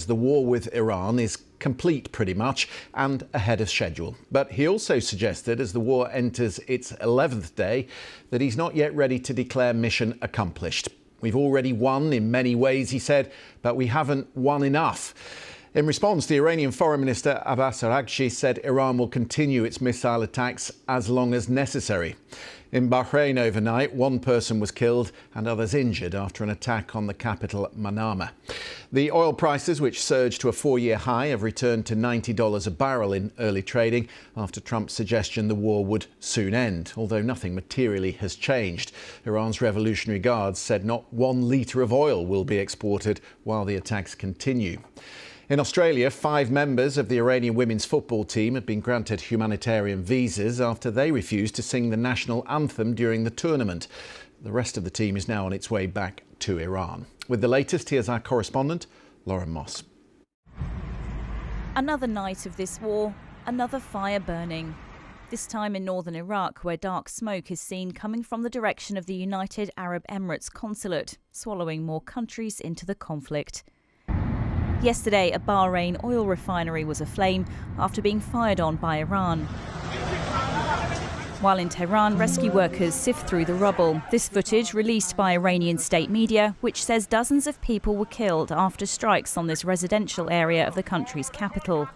the war with Iran is complete pretty much and ahead of schedule. But he also suggested, as the war enters its 11th day, that he's not yet ready to declare mission accomplished. We've already won in many ways, he said, but we haven't won enough. In response, the Iranian Foreign Minister Abbas Araghchi said Iran will continue its missile attacks as long as necessary. In Bahrain overnight, one person was killed and others injured after an attack on the capital, Manama. The oil prices, which surged to a 4-year high, have returned to $90 a barrel in early trading after Trump's suggestion the war would soon end, although nothing materially has changed. Iran's Revolutionary Guards said not 1 litre of oil will be exported while the attacks continue. In Australia, 5 members of the Iranian women's football team have been granted humanitarian visas after they refused to sing the national anthem during the tournament. The rest of the team is now on its way back to Iran. With the latest, here's our correspondent, Lauren Moss. Another night of this war, another fire burning. This time in northern Iraq, where dark smoke is seen coming from the direction of the United Arab Emirates consulate, swallowing more countries into the conflict. Yesterday, a Bahrain oil refinery was aflame after being fired on by Iran. While in Tehran, rescue workers sift through the rubble. This footage released by Iranian state media, which says dozens of people were killed after strikes on this residential area of the country's capital.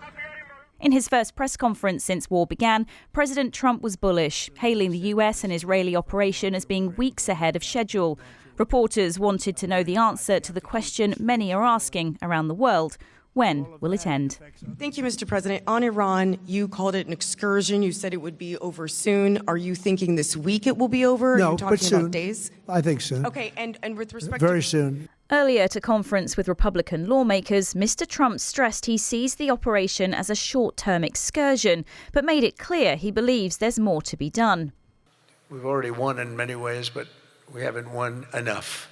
In his first press conference since war began, President Trump was bullish, hailing the US and Israeli operation as being weeks ahead of schedule. Reporters wanted to know the answer to the question many are asking around the world: when will it end? Thank you, Mr. President. On Iran, you called it an excursion. You said it would be over soon. Are you thinking this week it will be over? No, Are you talking but soon. about days? I think soon. Okay, and with respect Very soon. Earlier at a conference with Republican lawmakers, Mr. Trump stressed he sees the operation as a short-term excursion, but made it clear he believes there's more to be done. We've already won in many ways, but we haven't won enough.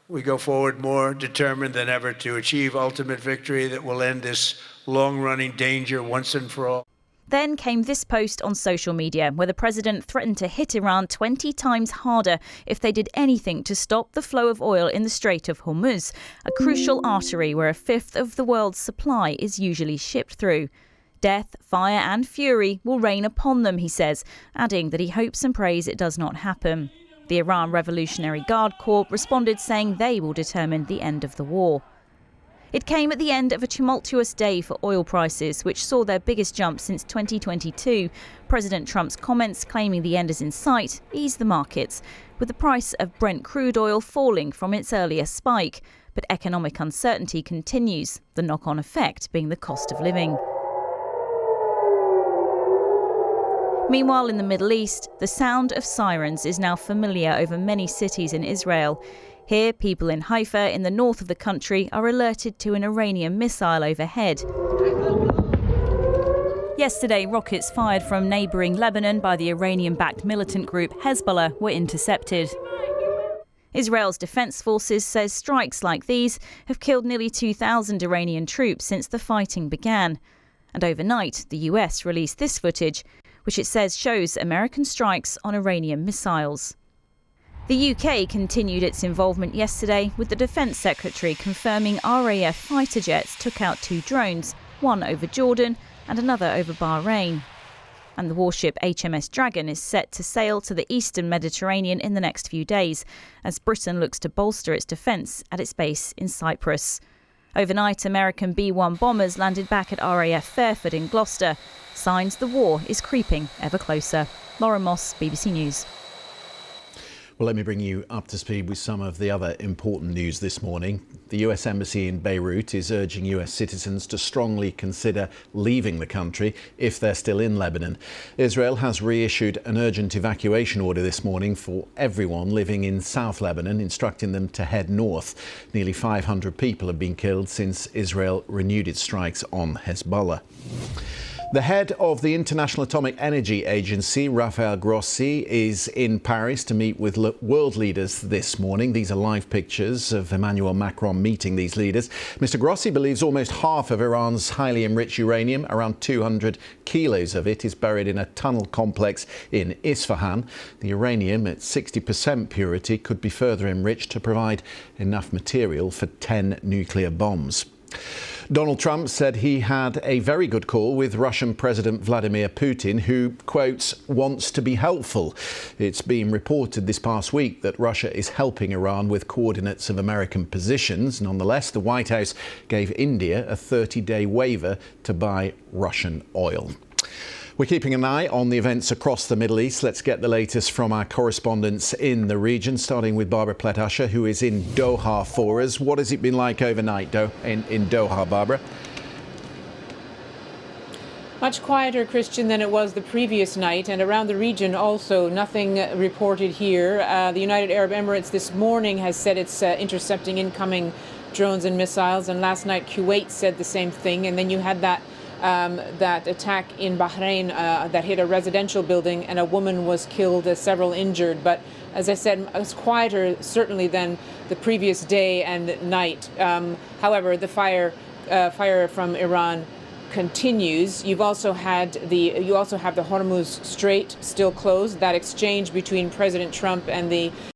We go forward more determined than ever to achieve ultimate victory that will end this long-running danger once and for all. Then came this post on social media, where the president threatened to hit Iran 20 times harder if they did anything to stop the flow of oil in the Strait of Hormuz, a crucial artery where a fifth of the world's supply is usually shipped through. Death, fire and fury will rain upon them, he says, adding that he hopes and prays it does not happen. The Iran Revolutionary Guard Corps responded saying they will determine the end of the war. It came at the end of a tumultuous day for oil prices, which saw their biggest jump since 2022. President Trump's comments claiming the end is in sight eased the markets, with the price of Brent crude oil falling from its earlier spike. But economic uncertainty continues, the knock-on effect being the cost of living. Meanwhile, in the Middle East, the sound of sirens is now familiar over many cities in Israel. Here, people in Haifa, in the north of the country, are alerted to an Iranian missile overhead. Yesterday, rockets fired from neighbouring Lebanon by the Iranian-backed militant group Hezbollah were intercepted. Israel's defence forces says strikes like these have killed nearly 2,000 Iranian troops since the fighting began. And overnight, the US released this footage, which it says shows American strikes on Iranian missiles. The UK continued its involvement yesterday, with the Defence Secretary confirming RAF fighter jets took out 2 drones, one over Jordan and another over Bahrain. And the warship HMS Dragon is set to sail to the eastern Mediterranean in the next few days, as Britain looks to bolster its defence at its base in Cyprus. Overnight, American B-1 bombers landed back at RAF Fairford in Gloucester. Signs the war is creeping ever closer. Lauren Moss, BBC News. Well, let me bring you up to speed with some of the other important news this morning. The US Embassy in Beirut is urging US citizens to strongly consider leaving the country if they're still in Lebanon. Israel has reissued an urgent evacuation order this morning for everyone living in South Lebanon, instructing them to head north. Nearly 500 people have been killed since Israel renewed its strikes on Hezbollah. The head of the International Atomic Energy Agency, Rafael Grossi, is in Paris to meet with world leaders this morning. These are live pictures of Emmanuel Macron meeting these leaders. Mr. Grossi believes almost half of Iran's highly enriched uranium, around 200 kilos of it, is buried in a tunnel complex in Isfahan. The uranium at 60% purity could be further enriched to provide enough material for 10 nuclear bombs. Donald Trump said he had a very good call with Russian President Vladimir Putin, who, quotes, wants to be helpful. It's been reported this past week that Russia is helping Iran with coordinates of American positions. Nonetheless, the White House gave India a 30-day waiver to buy Russian oil. We're keeping an eye on the events across the Middle East. Let's get the latest from our correspondents in the region, starting with Barbara Pletasher, who is in Doha for us. What has it been like overnight, in Doha, Barbara? Much quieter, Christian, than it was the previous night, and around the region also nothing reported here. The United Arab Emirates this morning has said it's intercepting incoming drones and missiles, and last night Kuwait said the same thing, and then you had that attack in Bahrain that hit a residential building, and a woman was killed, several injured. But as I said, it's quieter certainly than the previous day and night. However, the fire from Iran continues. You also have the Hormuz Strait still closed. That exchange between President Trump and the